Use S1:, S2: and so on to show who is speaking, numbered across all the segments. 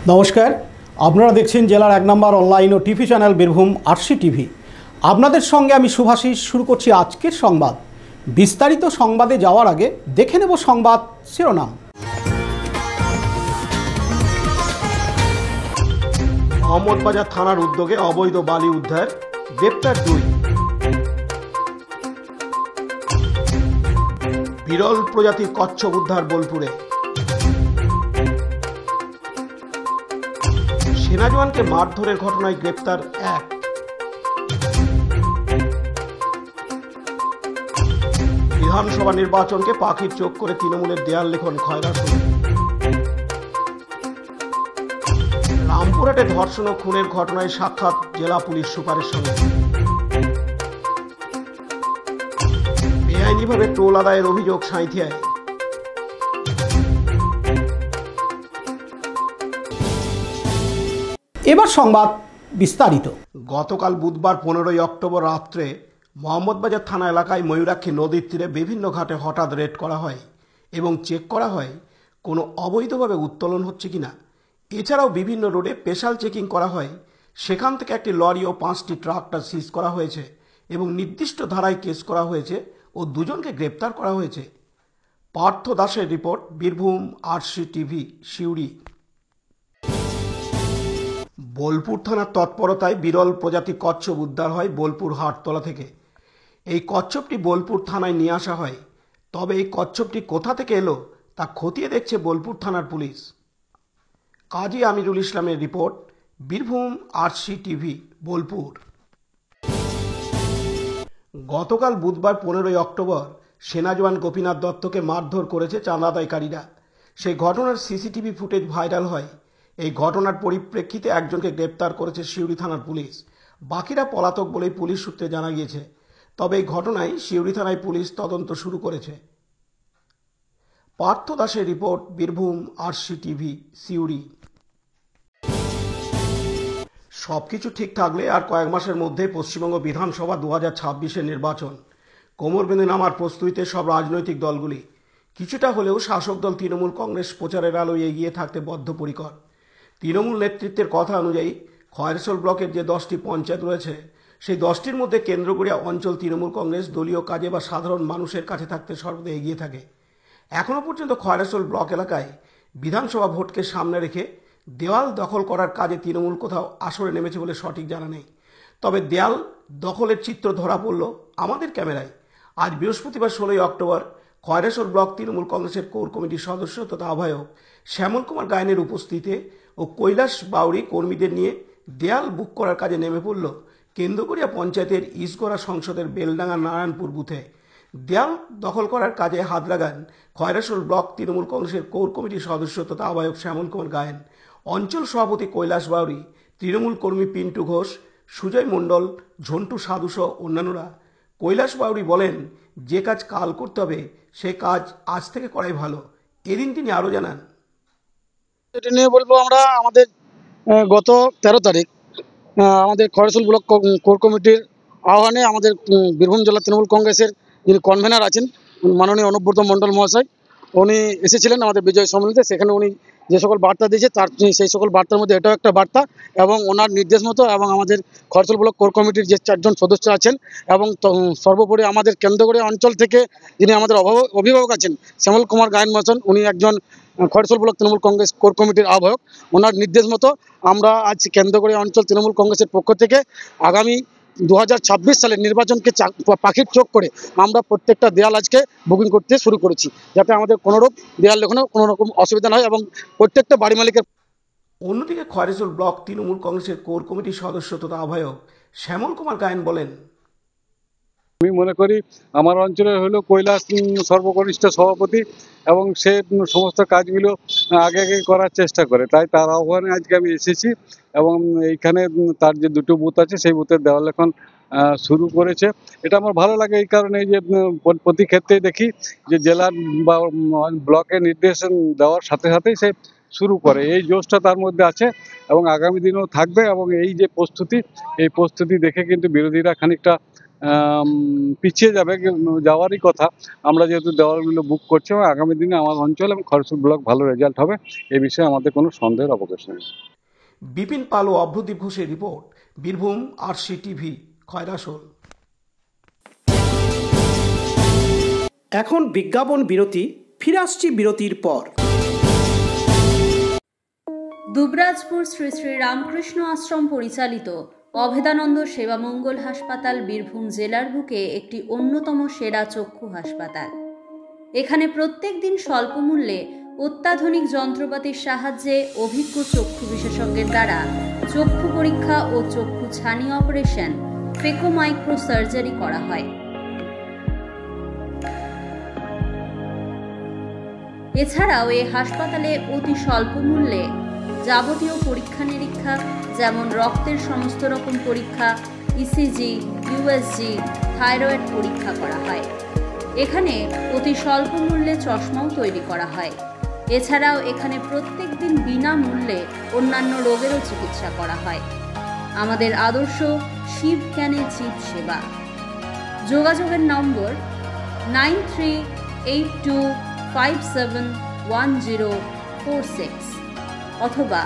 S1: নমস্কার, আপনারা দেখছেন জেলার 1 নম্বর অনলাইন ও TV channel Birbhum RC TV. আপনাদের সঙ্গে আমি শুভাশিস। শুরু করছি আজকের সংবাদ। বিস্তারিত সংবাদে যাওয়ার আগে দেখে নেব সংবাদ শিরোনাম। মোহাম্মদবাজার থানার উদ্যোগে অবৈধ বালি উদ্ধার, গ্রেপ্তার 2। বিরল প্রজাতির কচ্ছপ উদ্ধার বোলপুরে। সেনা জওয়ানকে মারধরের ঘটনায় গ্রেপ্তার 1। বিধানসভা নির্বাচনকে পাখির চোখ করে তৃণমূলের দেয়াল লিখন খয়রাসুল। রামপুরহাটে ধর্ষণ ও খুনের ঘটনায় সাক্ষাৎ জেলা পুলিশ সুপারের সঙ্গে। বেআইনিভাবে টোল আদায়ের অভিযোগ সাঁইথিয়ায়। এবার সংবাদ বিস্তারিত। গতকাল বুধবার 15ই অক্টোবর রাত্রে মোহাম্মদবাজার থানা এলাকায় ময়ূরাক্ষী নদীর তীরে বিভিন্ন ঘাটে হঠাৎ রেড করা হয় এবং চেক করা হয় কোনো অবৈধভাবে উত্তোলন হচ্ছে কিনা। এছাড়াও বিভিন্ন রোডে স্পেশাল চেকিং করা হয়। সেখান থেকে একটি লরি ও 5টি ট্রাক্টর সিজ করা হয়েছে এবং নির্দিষ্ট ধারায় কেস করা হয়েছে ও 2জনকে গ্রেপ্তার করা হয়েছে। পার্থ দাসের report, Birbhum RC TV, Suri. Bolpur থানার তৎপরতায় বিরল প্রজাতি কচ্ছপ উদ্ধার হয় বোলপুর হাটতলা থেকে। এই কচ্ছপটি বোলপুর থানায় নিয়ে আসা হয়। তবে এই কচ্ছপটি কোথা থেকে এলো তা খতিয়ে দেখছে বোলপুর থানার পুলিশ। কাজী আমিরুল ইসলামের report, Birbhum RC TV, Bolpur. গতকাল বুধবার 15ই অক্টোবর সেনা জওয়ান গোপীনাথ দত্তকে মারধর করেছে চাঁদা আদায়কারীরা। সেই ঘটনার সিসিটিভি ফুটেজ ভাইরাল হয়। এই ঘটনার পরিপ্রেক্ষিতে একজনকে গ্রেপ্তার করেছে সিউড়ি থানার পুলিশ। বাকিরা পলাতক বলেই পুলিশ সূত্রে জানা গিয়েছে। তবে এই ঘটনায় সিউড়ি থানায় পুলিশ তদন্ত শুরু করেছে। পার্থ দাসের report, Birbhum RC TV, Suri. সবকিছু ঠিক থাকলে আর কয়েক মাসের মধ্যে পশ্চিমবঙ্গ বিধানসভা 2026-এর নির্বাচন। কোমর বেঁধে নামার প্রস্তুতিতে সব রাজনৈতিক দলগুলি। কিছুটা হলেও শাসক দল তৃণমূল কংগ্রেস প্রচারের আলোয় এগিয়ে থাকতে বদ্ধপরিকর। তৃণমূল নেতৃত্বের কথা অনুযায়ী খয়রসোল ব্লকের যে 10টি পঞ্চায়েত রয়েছে সেই 10টির মধ্যে কেন্দ্রগড়িয়া অঞ্চল তৃণমূল কংগ্রেস দলীয় কাজে বা সাধারণ মানুষের কাছে থাকতে সর্বদা এগিয়ে থাকে। এখনও পর্যন্ত খয়রসোল ব্লক এলাকায় বিধানসভা ভোটকে সামনে রেখে দেওয়াল দখল করার কাজে তৃণমূল কোথাও আসরে নেমেছে বলে সঠিক জানা নেই। তবে দেয়াল দখলের চিত্র ধরা পড়ল আমাদের ক্যামেরায়। আজ বৃহস্পতিবার 16ই অক্টোবর খয়রসোল ব্লক তৃণমূল কংগ্রেসের কোর কমিটির সদস্য তথা আহ্বায়ক শ্যামল কুমার গায়েনের উপস্থিতিতে ও কৈলাস বাউরি কর্মীদের নিয়ে দেয়াল বুক করার কাজে নেমে পড়ল কেন্দ্রগড়িয়া পঞ্চায়েতের ইসগড়া সংসদের বেলডাঙ্গা নারায়ণপুর বুথে। দেয়াল দখল করার কাজে হাত লাগান খয়রসোল ব্লক তৃণমূল কংগ্রেসের কোর কমিটির সদস্য তথা আহ্বায়ক শ্যামল কুমার গায়েন, অঞ্চল সভাপতি কৈলাস বাউরি, তৃণমূল কর্মী পিন্টু ঘোষ, সুজয় মণ্ডল, ঝন্টু সাধু সহ অন্যান্যরা। কৈলাস বাউরি বলেন, যে কাজ কাল করতে হবে সে কাজ আজ থেকে করাই ভালো। এদিন তিনি আরও জানান,
S2: এটা নিয়ে বলবো আমরা আমাদের গত 13 তারিখ আমাদের খয়রসোল ব্লক কোর কমিটির আহ্বানে আমাদের বীরভূম জেলা তৃণমূল কংগ্রেসের যিনি কনভেনার আছেন মাননীয় অনুব্রত মণ্ডল মহাশয়, উনি এসেছিলেন আমাদের বিজয় সম্মেলনে। সেখানে উনি যে সকল বার্তা দিয়েছে তার সেই সকল বার্তার মধ্যে এটাও একটা বার্তা এবং ওনার নির্দেশ মতো এবং আমাদের খয়রসোল ব্লক কোর কমিটির যে 4জন সদস্য আছেন এবং সর্বোপরি আমাদের কেন্দ্রগড়িয়া অঞ্চল থেকে যিনি আমাদের অভিভাবক আছেন শ্যামল কুমার গায়েন মহাশয়, উনি একজন খয়রসোল ব্লক তৃণমূল কংগ্রেস কোর কমিটির আহ্বায়ক। ওনার নির্দেশ মতো আমরা আজ কেন্দ্রগড়িয়া অঞ্চল তৃণমূল কংগ্রেসের পক্ষ থেকে আগামী 2026 সালের নির্বাচনকে পাখির চোখ করে আমরা প্রত্যেকটা দেয়াল আজকে বুকিং করতে শুরু করেছি, যাতে আমাদের কোনোরূপ দেয়াল লেখনে কোনো রকম অসুবিধা না হয় এবং প্রত্যেকটা বাড়ি মালিকের।
S1: অন্যদিকে খয়রসোল ব্লক তৃণমূল কংগ্রেসের কোর কমিটির সদস্য তথা আহ্বায়ক শ্যামল কুমার গায়েন বলেন,
S3: আমি মনে করি আমার অঞ্চলের হলো কৈলাস সর্বকনিষ্ঠ সভাপতি এবং সে সমস্ত কাজগুলো আগে আগে করার চেষ্টা করে, তাই তার আহ্বানে আজকে আমি এসেছি এবং এইখানে তার যে 2টো বুথ আছে সেই বুথের দেওয়াল লেখন শুরু করেছে। এটা আমার ভালো লাগে এই কারণে যে প্রতি ক্ষেত্রেই দেখি যে জেলার বা ব্লকের নির্দেশ দেওয়ার সাথে সাথেই সে শুরু করে, এই জোশটা তার মধ্যে আছে এবং আগামী দিনেও থাকবে। এবং এই যে প্রস্তুতি, এই প্রস্তুতি দেখে কিন্তু বিরোধীরা খানিকটা পিছিয়ে যাবে, যাওয়ারই কথা। আমরা যেহেতু দেওয়ালগুলো বুক করছি এবং আগামী দিনে আমার অঞ্চল এবং খরসুল ব্লক ভালো রেজাল্ট হবে, এ বিষয়ে আমাদের কোনো সন্দেহের অবকাশ নেই।
S1: বিপিন পাল ও অভ্রদীপ ঘোষের রিপোর্ট, বীরভূম RCTV, খয়রাশোল।
S4: এখন বিজ্ঞাপন বিরতি, ফিরে আসছি বিরতির পর।
S5: দুবরাজপুর শ্রী শ্রী রামকৃষ্ণ আশ্রম পরিচালিত অভেদানন্দ সেবামঙ্গল হাসপাতাল বীরভূম জেলার বুকে একটি অন্যতম সেরা চক্ষু হাসপাতাল। এখানে প্রত্যেক দিন স্বল্প মূল্যে অত্যাধুনিক যন্ত্রপাতির সাহায্যে অভিজ্ঞ চক্ষু বিশেষজ্ঞের দ্বারা চক্ষু পরীক্ষা ও চক্ষু ছানি অপারেশন, ফেকো মাইক্রো সার্জারি করা হয়। এছাড়াও এই হাসপাতালে অতি স্বল্প মূল্যে যাবতীয় পরীক্ষা নিরীক্ষা, যেমন রক্তের সমস্ত রকম পরীক্ষা, ECG, USG, থাইরয়েড পরীক্ষা করা হয়। এখানে অতি স্বল্প মূল্যে চশমাও তৈরি করা হয়। এছাড়াও এখানে প্রত্যেক দিন বিনামূল্যে অন্যান্য রোগেরও চিকিৎসা করা হয়। আমাদের আদর্শ শিব জ্ঞানে জীব সেবা। যোগাযোগের নম্বর 9382571046 অথবা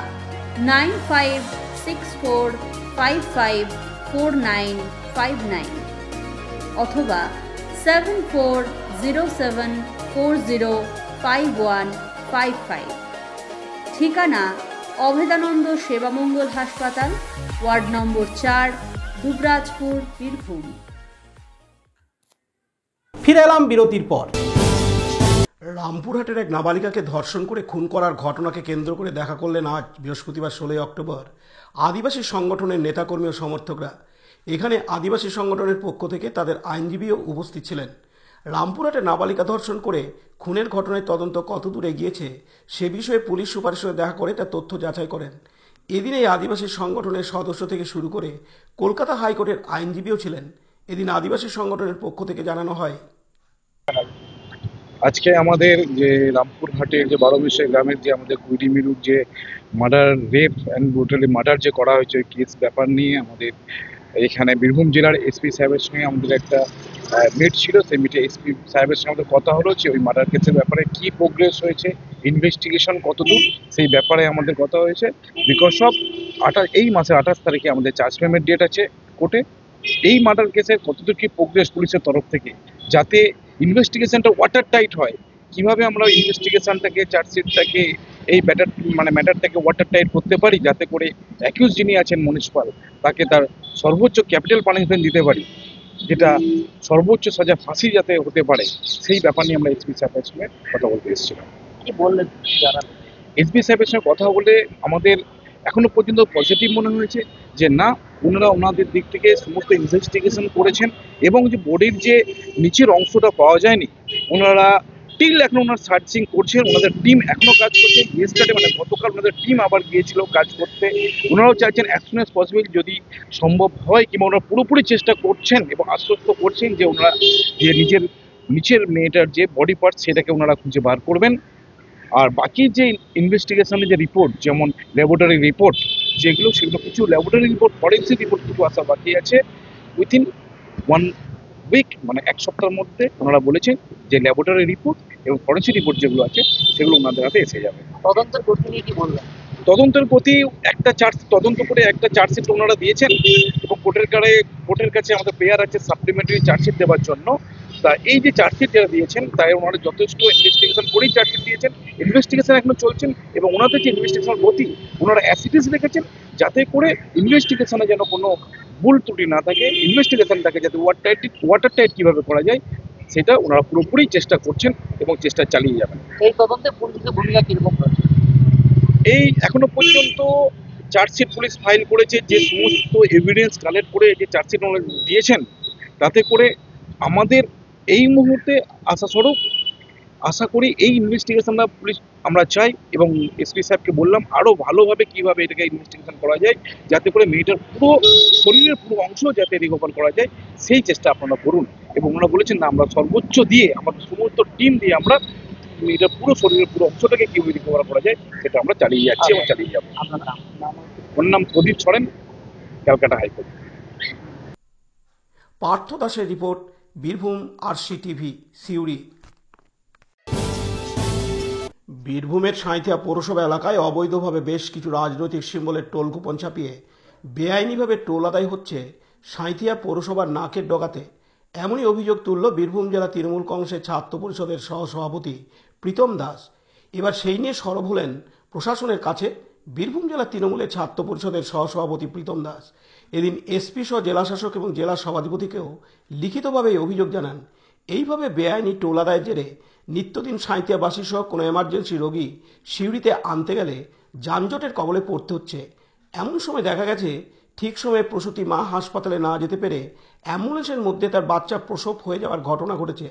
S5: 9564554959 অথবা 7407405155। ঠিকানা অভেদানন্দ সেবামঙ্গল হাসপাতাল, ওয়ার্ড নম্বর 4, দুবরাজপুর, বীরভূম।
S4: ফিরে এলাম বিরতির পর।
S1: রামপুরহাটের এক নাবালিকাকে ধর্ষণ করে খুন করার ঘটনাকে কেন্দ্র করে দেখা করলেন আজ বৃহস্পতিবার 16 অক্টোবর আদিবাসী সংগঠনের নেতাকর্মী ও সমর্থকরা। এখানে আদিবাসী সংগঠনের পক্ষ থেকে তাদের আইনজীবীও উপস্থিত ছিলেন। রামপুরহাটে নাবালিকা ধর্ষণ করে খুনের ঘটনায় তদন্ত কতদূর এগিয়েছে সে বিষয়ে পুলিশ সুপারের সঙ্গে দেখা করে তার তথ্য যাচাই করেন। এদিন এই আদিবাসী সংগঠনের সদস্য থেকে শুরু করে কলকাতা হাইকোর্টের আইনজীবীও ছিলেন। এদিন আদিবাসী সংগঠনের পক্ষ থেকে জানানো হয়,
S6: আজকে আমাদের যে রামপুরহাটের যে 12 গ্রামের যে আমাদের কুইডিমিরুর যে murder, rape and brutally murder যে করা হয়েছে ওই কেস ব্যাপার নিয়ে আমাদের এখানে বীরভূম জেলার এসপি সাহেবের সঙ্গে আমাদের একটা মিট ছিল। সেই মিটে এসপি সাহেবের সঙ্গে আমাদের কথা হলো যে ওই মার্ডার কেসের ব্যাপারে কি প্রোগ্রেস হয়েছে, ইনভেস্টিগেশন কতদূর, সেই ব্যাপারে আমাদের কথা হয়েছে। বিকজ অফ এই মাসের 28 তারিখে আমাদের জাজমেন্টের ডেট আছে কোর্টে। এই মার্ডার কেসে কতদূর কি প্রোগ্রেস পুলিশের তরফ থেকে, যাতে ইনভেস্টিগেশনটা ওয়াটার টাইট হয়, কিভাবে আমরা ইনভেস্টিগেশনটাকে, চার্জশিটটাকে, এই ম্যাটারটাকে ওয়াটার টাইট করতে পারি, যাতে করে অ্যাকিউজ যিনি আছেন মনীষ পাল তাকে তার সর্বোচ্চ ক্যাপিটাল পানিশমেন্ট দিতে পারি, যেটা সর্বোচ্চ সাজা ফাঁসি যাতে হতে পারে, সেই ব্যাপার নিয়ে আমরা এসপি সাহেবের সঙ্গে কথা বলতে এসেছিলাম।
S4: কি বললেন
S6: এসপি সাহেবের সঙ্গে কথা বলে আমাদের এখনো পর্যন্ত পজিটিভ মনে হয়েছে যে না, ওনাদের দিক থেকে সমস্ত ইনভেস্টিগেশন করেছেন এবং যে বডির যে নিচের অংশটা পাওয়া যায়নি, ওনারা এখন ওনার সার্চিং করছেন। ওনাদের টিম এখনো কাজ করছে। ইয়েস্টারডে গতকাল ওনাদের টিম আবার গিয়েছিল কাজ করতে। ওনারাও চাইছেন অ্যাজ সুন অ্যাজ পসিবল যদি সম্ভব হয়, কিংবা ওনারা পুরোপুরি চেষ্টা করছেন এবং আশ্বস্ত করছেন যে ওনারা যে নিচের মেয়েটার যে বডি পার্ট সেটাকে ওনারা খুঁজে বার করবেন। আর বাকি যে ইনভেস্টিগেশনের যে রিপোর্ট, যেমন ল্যাবরেটরি রিপোর্ট সেগুলো কিছু ল্যাবরেটরি রিপোর্ট, ফরেন্সিক রিপোর্ট কিছু আসা বাকি আছে। উইথিন 1 উইক, এক সপ্তাহের মধ্যে ওনারা বলেছেন যে ল্যাবরেটরি রিপোর্ট এবং ফরেন্সিক রিপোর্ট যেগুলো আছে সেগুলো ওনাদের হাতে এসে যাবে।
S4: তদন্তের গতি নিয়ে কি বললেন?
S6: তদন্তের গতি তদন্ত করে একটা চার্জশিট ওনারা দিয়েছেন এবং কোর্টের কাছে আমাদের প্রেয়ার আছে সাপ্লিমেন্টারি চার্জশিট দেওয়ার জন্য। তা এই যে চার্জশিট যারা দিয়েছেন তাই ওনারা যথেষ্ট ইনভেস্টিগেশন করেই চার্জশিট দিয়েছেন। ইনভেস্টিগেশন এখনো চলছেন এবং ওনাদের যে ইনভেস্টিগেশন গতি, ওনারা অ্যাসিডিস রেখেছেন যাতে করে ইনভেস্টিগেশনে যেন কোনো ভুল ত্রুটি না থাকে, ইনভেস্টিগেশনটাকে যাতে ওয়াটার টাইট কীভাবে করা যায় সেটা ওনারা পুরোপুরি চেষ্টা করছেন এবং চেষ্টা চালিয়ে যাবেন।
S4: এই তদন্তে পুলিশের ভূমিকা কিরকম রয়েছে?
S6: এই এখনো পর্যন্ত চার্জশিট পুলিশ ফাইল করেছে, যে সমস্ত এভিডেন্স কালেক্ট করে যে চার্জশিট ওনারা দিয়েছেন তাতে করে আমাদের এই মুহূর্তে আশা করি এই ইনভেস্টিগেশনটা আমরা চাই এবং এসপি সাহেবকে বললাম আরও ভালোভাবে কীভাবে এটাকে ইনভেস্টিগেশন করা যায়, যাতে করে মেয়েটার শরীরের পুরো অংশ যাতে রিকভার করা যায় সেই চেষ্টা আপনারা করুন। এবং ওনারা বলেছেন না, আমরা সর্বোচ্চ দিয়ে আমাদের সমস্ত টিম দিয়ে আমরা মেয়েটার পুরো শরীরের পুরো অংশটাকে কীভাবে রিকভার করা যায় সেটা আমরা চালিয়ে যাচ্ছি এবং চালিয়ে যাবো। ওর নাম প্রদীপ সরেন, ক্যালকাটা হাইকোর্ট।
S1: পার্থ দাসের report, Birbhum RC TV, Suri. বীরভূমের সাঁইথিয়া পৌরসভা এলাকায় অবৈধভাবে বেশ কিছু রাজনৈতিক সিম্বলের টোল কুপন ছাপিয়ে বেআইনিভাবে টোল আদায় হচ্ছে সাঁইথিয়া পৌরসভার নাকের ডগাতে। এমনই অভিযোগ তুলল বীরভূম জেলা তৃণমূল কংগ্রেসের ছাত্র পরিষদের সহসভাপতি প্রীতম দাস। এবার সেই নিয়ে সরব হলেন প্রশাসনের কাছে। বীরভূম জেলা তৃণমূলের ছাত্র পরিষদের সহসভাপতি প্রীতম দাস এদিন এসপি সহ জেলাশাসক এবং জেলা সভাধিপতিকেও লিখিতভাবে অভিযোগ জানান। এইভাবে বেআইনি টোল আদায়ের জেরে নিত্যদিন সাঁইথিয়াবাসী সহ কোনো এমার্জেন্সি রোগী সিউড়িতে আনতে গেলে যানজটের কবলে পড়তে হচ্ছে। এমন সময় দেখা গেছে ঠিক সময়ে প্রসূতি মা হাসপাতালে না যেতে পেরে অ্যাম্বুলেন্সের মধ্যে তার বাচ্চা প্রসব হয়ে যাওয়ার ঘটনা ঘটেছে।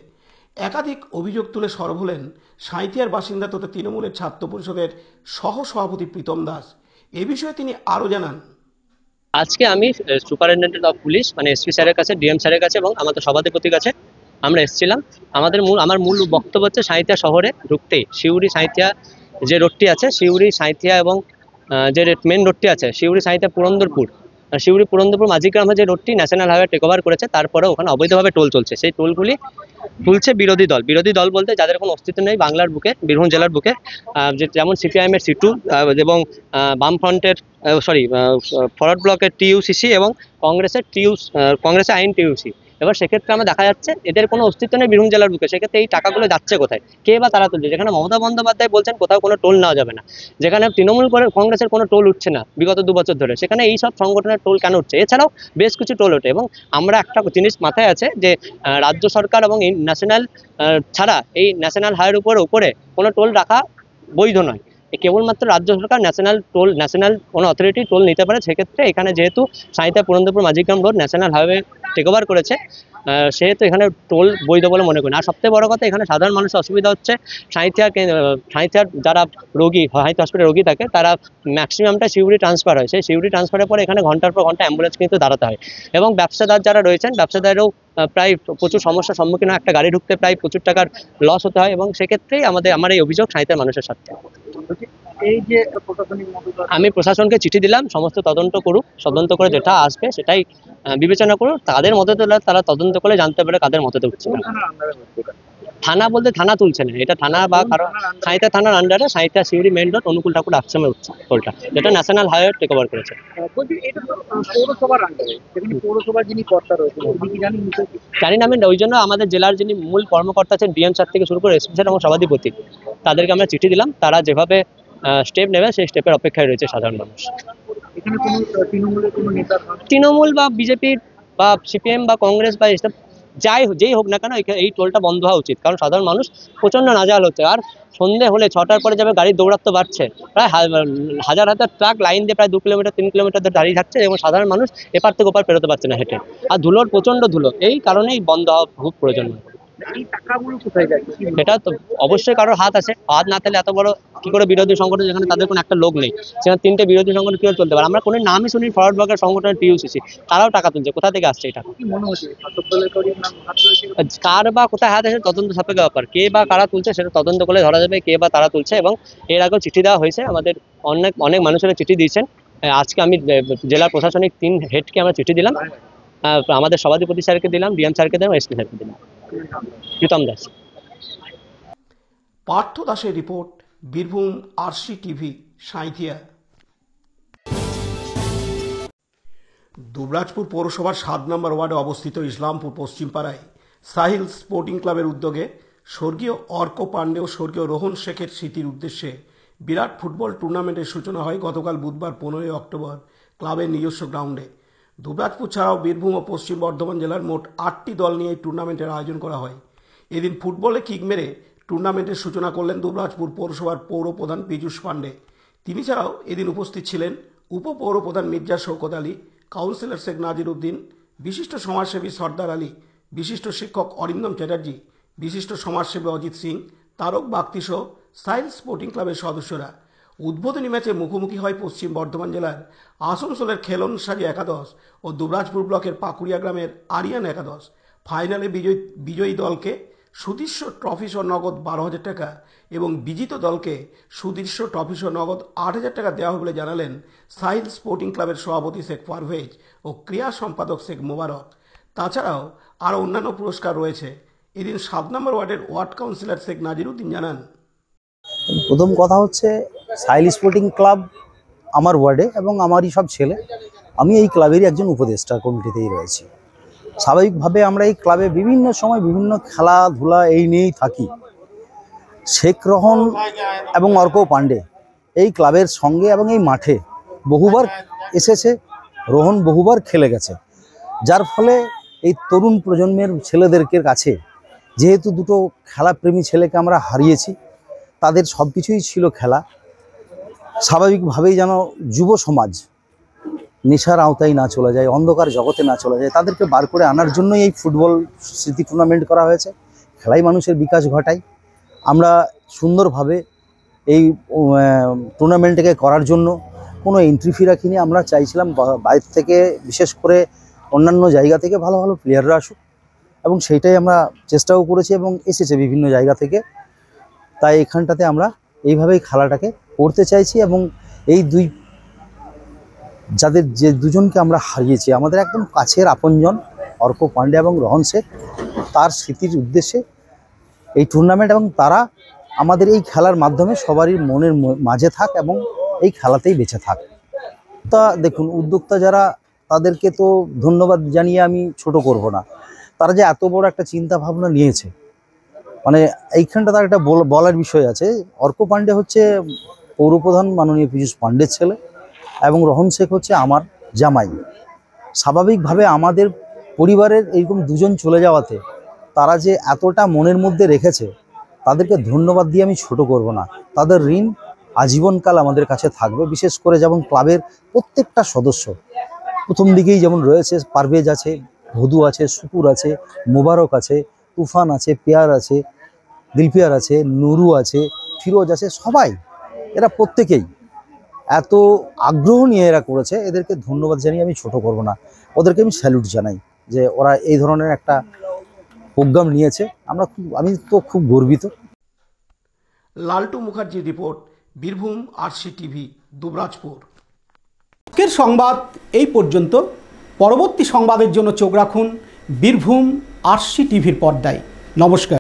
S1: একাধিক অভিযোগ তুলে সরব হলেন সাঁইথিয়ার বাসিন্দা তথা তৃণমূলের ছাত্র পরিষদের সহসভাপতি প্রীতম দাস। এ বিষয়ে তিনি আরও জানান,
S7: আজকে আমি সুপারিনটেন্ডেন্ট অফ পুলিশ মানে এসপি স্যারের কাছে, ডিএম স্যারের কাছে এবং আমাদের সভাধিপতির কাছে আমরা এসেছিলাম। আমার মূল বক্তব্য হচ্ছে সাঁইথিয়া শহরে ঢুকতেই সিউড়ি সাঁইথিয়া যে রোডটি আছে, সিউড়ি সাঁইথিয়া এবং যে মেন রোডটি আছে সিউড়ি সাঁইথিয়া পুরন্দরপুর, সিউড়ি পুরন্দরপুর মাঝিগ্রামে যে রোডটি ন্যাশনাল হাইওয়ে টেক ওভার করেছে, তারপরে ওখানে অবৈধভাবে টোল চলছে। সেই টোলগুলি তুলছে বিরোধী দল বলতে যাদের কোনো অস্তিত্ব নেই বাংলার বুকে, বীরভূম জেলার বুকে, যেমন সিপিআইএম এর সিটু এবং বামফ্রন্টের ফরওয়ার্ড ব্লকের টিইউসিসি এবং কংগ্রেসের আইন টিইউসি। এবার সেক্ষেত্রে আমরা দেখা যাচ্ছে এদের কোনো অস্তিত্ব নেই বীরভূম জেলার বুকে। সেক্ষেত্রে এই টাকাগুলো যাচ্ছে কোথায়, কে বা তারা তুলছে? যেখানে মমতা বন্দ্যোপাধ্যায় বলছেন কোথাও কোনো টোল নেওয়া যাবে না, যেখানে তৃণমূল কংগ্রেসের কোনো টোল উঠছে না বিগত 2 বছর ধরে, সেখানে এই সব সংগঠনের টোল কেন উঠছে? এছাড়াও বেশ কিছু টোল ওঠে এবং আমরা একটা জিনিস মাথায় আছে যে রাজ্য সরকার এবং এই ন্যাশনাল ছাড়া এই ন্যাশনাল হাইওয়ের উপরে কোনো টোল রাখা বৈধ নয়। কেবলমাত্র রাজ্য সরকার ন্যাশনাল কোনো অথরিটি টোল নিতে পারে। সেক্ষেত্রে এখানে যেহেতু Sainthia Purandarpur Majhigram road national highway take over করেছে, সেহেতু এখানে টোল বৈধ বলে মনে করি না। আর সবথেকে বড় কথা, এখানে সাধারণ মানুষের অসুবিধা হচ্ছে। সাঁইথিয়ার যারা রোগী সাঁইথিয়া হসপিটালে রোগী থাকে তারা ম্যাক্সিমামটা সিউড়ি ট্রান্সফার হয়। সেই সিউড়ি ট্রান্সফারের পরে এখানে ঘন্টার পর ঘন্টা অ্যাম্বুলেন্স কিন্তু দাঁড়াতে হয় এবং ব্যবসাদার যারা রয়েছেন ব্যবসাদারেরও প্রায় প্রচুর সমস্যার সম্মুখীন হয়। একটা গাড়ি ঢুকতে প্রায় প্রচুর টাকার লস হতে হয় এবং সেক্ষেত্রেই আমার এই অভিযোগ সাঁইথিয়ার মানুষের সাথে।
S8: এই যে প্রশাসনিক
S7: আমি প্রশাসনকে চিঠি দিলাম, সমস্ত তদন্ত করুক, তদন্ত করে যেটা আসবে সেটাই বিবেচনা করুক। তাদের মতে তারা তদন্ত করে জানতে পারে কাদের মতে উঠছে। থানা বলতে থানা তুলছে না, এটা থানা বা কারণ সাঁইথিয়া থানার আন্ডারে সাঁইথিয়া সিউড়ি মেইন রোড অনুকূল ঠাকুর আশ্রমে উঠছে টোলটা, যেটা ন্যাশনাল হাইওয়ে টেক ওভার করেছে।
S8: এটা তো পৌরসভার আন্ডারে, যেখানে পৌরসভার যিনি কর্তা রয়েছেন
S7: জানি না, আমি ওই জন্য আমাদের জেলার যিনি মূল কর্মকর্তা আছেন ডিএম স্যার থেকে শুরু করে এসপি স্যার এবং সভাধিপতি, তাদেরকে আমরা চিঠি দিলাম। তারা যেভাবে স্টেপ নেবে সেই স্টেপের অপেক্ষায় রয়েছে সাধারণ মানুষ।
S8: এখানে কোনো তৃণমূলের কোনো নেতা,
S7: তৃণমূল বা বিজেপি বা সিপিএম বা কংগ্রেস বা এসব যেই হোক না কেন এই টোলটা বন্ধ হওয়া উচিত, কারণ সাধারণ মানুষ প্রচণ্ড নাজাল হচ্ছে। আর সন্ধে হলে 6টার পরে যাবে গাড়ির দৌরাত্ম্য বাড়ছে, প্রায় হাজার ট্রাক লাইন দিয়ে প্রায় 2 কিলোমিটার 3 কিলোমিটার ধরে দাঁড়িয়ে থাকছে এবং সাধারণ মানুষ এপার থেকে ওপার পেরোতে পারছে না হেঁটে। আর প্রচণ্ড ধুলো, এই কারণেই বন্ধ হওয়া খুব প্রয়োজন।
S8: এই টাকাগুলো কোথায় যাচ্ছে?
S7: এটা তো অবশ্যই কারোর হাত আছে, হাত না থাকলে এত বড় কি করে বিরোধী সংগঠন, যেখানে তাদের কোনো একটা লোক নেই, সেখানে 3টে বিরোধী সংগঠন কি করে চলতে পারে? আমরা কোনো নামই শুনি ফরওয়ার্ড ব্লকের সংগঠনের টিইউসিসি, তারাও টাকা তুলছে। কোথা থেকে আসছে এই টাকা?
S8: কি মনে হচ্ছে শাসক দলের হাত রয়েছে?
S7: কার বা কোথায় হাত আছে তদন্ত সাপেক্ষ ব্যাপার। কে বা কারা তুলছে সেটা তদন্ত করে ধরা যাবে কে বা তারা তুলছে। এবং এর আগেও চিঠি দেওয়া হয়েছে, আমাদের অনেক মানুষেরা চিঠি দিয়েছেন। আজকে আমি জেলা প্রশাসনিক 3 হেডকে আমরা চিঠি দিলাম, আমাদের সভাধিপতি স্যারকে দিলাম, ডিএম স্যারকে দিলাম, এসপি স্যারকে দিলাম। প্রীতম দাস।
S1: পার্থ দাসের report, Birbhum RC TV, Sainthia. Dubrajpur পৌরসভার 7 নম্বর ওয়ার্ডে অবস্থিত ইসলামপুর পশ্চিম পাড়ায় সাহিল স্পোর্টিং ক্লাবের উদ্যোগে স্বর্গীয় অর্ক পাণ্ডে ও স্বর্গীয় রোহন শেখের স্মৃতির উদ্দেশ্যে বিরাট ফুটবল টুর্নামেন্টের সূচনা হয় গতকাল বুধবার 15 অক্টোবর ক্লাবের নিজস্ব গ্রাউন্ডে। দুবরাজপুর ছাড়াও বীরভূম ও পশ্চিম বর্ধমান জেলার মোট 8টি দল নিয়ে এই টুর্নামেন্টের আয়োজন করা হয়। এদিন ফুটবলে কিক মেরে টুর্নামেন্টের সূচনা করলেন দুবরাজপুর পৌরসভার পৌরপ্রধান পীযূষ পাণ্ডে। তিনি ছাড়াও এদিন উপস্থিত ছিলেন উপপৌরপ্রধান মির্জা শওকত আলী, কাউন্সিলর শেখ নাজির উদ্দিন, বিশিষ্ট সমাজসেবী সর্দার আলী, বিশিষ্ট শিক্ষক অরিন্দম চ্যাটার্জি, বিশিষ্ট সমাজসেবী অজিত সিং, তারক বাগতি সহ সাহিল স্পোর্টিং ক্লাবের সদস্যরা। উদ্বোধনী ম্যাচে মুখোমুখি হয় পশ্চিম বর্ধমান জেলার আসানসোলের খেলনসাজি একাদশ ও দুবরাজপুর ব্লকের পাকুড়িয়া গ্রামের আরিয়ান একাদশ। ফাইনালে বিজয়ী দলকে সুদৃশ্য ট্রফি সহ নগদ 12,000 টাকা এবং বিজিত দলকে সুদৃশ্য ট্রফি সহ নগদ 8,000 টাকা দেওয়া হবে বলে জানালেন সাহিল স্পোর্টিং ক্লাবের সভাপতি শেখ পারভেজ ও ক্রীড়া সম্পাদক শেখ মোবারক। তাছাড়াও আরও অন্যান্য পুরস্কার রয়েছে। এদিন 7 নম্বর ওয়ার্ডের ওয়ার্ড কাউন্সিলর শেখ নাজিরুদ্দিন জানান,
S9: প্রথম কথা হচ্ছে সাইল স্পোর্টিং ক্লাব আমার ওয়ার্ডে এবং আমারই সব ছেলে, আমি এই ক্লাবেরই একজন উপদেষ্টা কমিটিতেই রয়েছি। স্বাভাবিকভাবে আমরা এই ক্লাবে বিভিন্ন সময় বিভিন্ন খেলাধুলা এই নিয়েই থাকি। শেখ রহন এবং অর্ক পাণ্ডে এই ক্লাবের সঙ্গে এবং এই মাঠে বহুবার এসেছে, রোহন বহুবার খেলে গেছে, যার ফলে এই তরুণ প্রজন্মের ছেলেদেরকে কাছে যেহেতু দুটো খেলাপ্রেমী ছেলেকে আমরা হারিয়েছি, তাদের সব কিছুই ছিল খেলা। স্বাভাবিকভাবেই যেন যুব সমাজ নেশার আওতায় না চলে যায়, অন্ধকার জগতে না চলে যায়, তাদেরকে বার করে আনার জন্যই এই ফুটবল স্মৃতি টুর্নামেন্ট করা হয়েছে। খেলাই মানুষের বিকাশ ঘটায়। আমরা সুন্দরভাবে এই টুর্নামেন্টটাকে করার জন্য কোনো এন্ট্রি ফি রাখিনি। আমরা চাইছিলাম বাইরে থেকে, বিশেষ করে অন্যান্য জায়গা থেকে ভালো ভালো প্লেয়াররা আসুক, এবং সেইটাই আমরা চেষ্টাও করেছি এবং এসেছে বিভিন্ন জায়গা থেকে। তাই এখানটাতে আমরা এইভাবেই খেলাটাকে করতে চাইছি এবং এই যে দুজনকে আমরা হারিয়েছি, আমাদের একদম কাছের আপনজন অর্ক পাণ্ডে এবং রোহন শেখ, তার স্মৃতির উদ্দেশ্যে এই টুর্নামেন্ট, এবং তারা আমাদের এই খেলার মাধ্যমে সবারই মনের মাঝে থাক এবং এই খেলাতেই বেঁচে থাক। তা দেখুন, উদ্যোক্তা যারা, তাদেরকে তো ধন্যবাদ জানিয়ে আমি ছোট করব না। তারা যে এত বড় একটা চিন্তা ভাবনা নিয়েছে, মানে এইখানটা তার একটা বলার বিষয় আছে। অর্ক পাণ্ডে হচ্ছে পৌরপ্রধান মাননীয় পীযূষ পাণ্ডের ছেলে এবং রোহন শেখ হচ্ছে আমার জামাই। স্বাভাবিকভাবে আমাদের পরিবারের এইরকম দুজন চলে যাওয়াতে তারা যে এতটা মনের মধ্যে রেখেছে, তাদেরকে ধন্যবাদ দিয়ে আমি ছোট করব না। তাদের ঋণ আজীবনকাল আমাদের কাছে থাকবে। বিশেষ করে যেমন ক্লাবের প্রত্যেকটা সদস্য প্রথম দিকেই যেমন রয়েছে, পারভেজ আছে, ভদু আছে, শুকুর আছে, মোবারক আছে, তুফান আছে, পেয়ার আছে, দিলপিয়ার আছে, নুরু আছে, ফিরোজ আছে, সবাই এরা প্রত্যেকেই এত আগ্রহ নিয়ে এরা করেছে। এদেরকে ধন্যবাদ জানিয়ে আমি ছোট করব না, ওদেরকে আমি স্যালুট জানাই যে ওরা এই ধরনের একটা প্রোগ্রাম নিয়েছে। আমি তো খুব গর্বিত।
S1: লালটু মুখার্জির report, Birbhum RC TV, Dubrajpur.
S4: আজকের সংবাদ এই পর্যন্ত। পরবর্তী সংবাদের জন্য চোখ রাখুন বীরভূম আরসি টিভির পর্দায়। নমস্কার।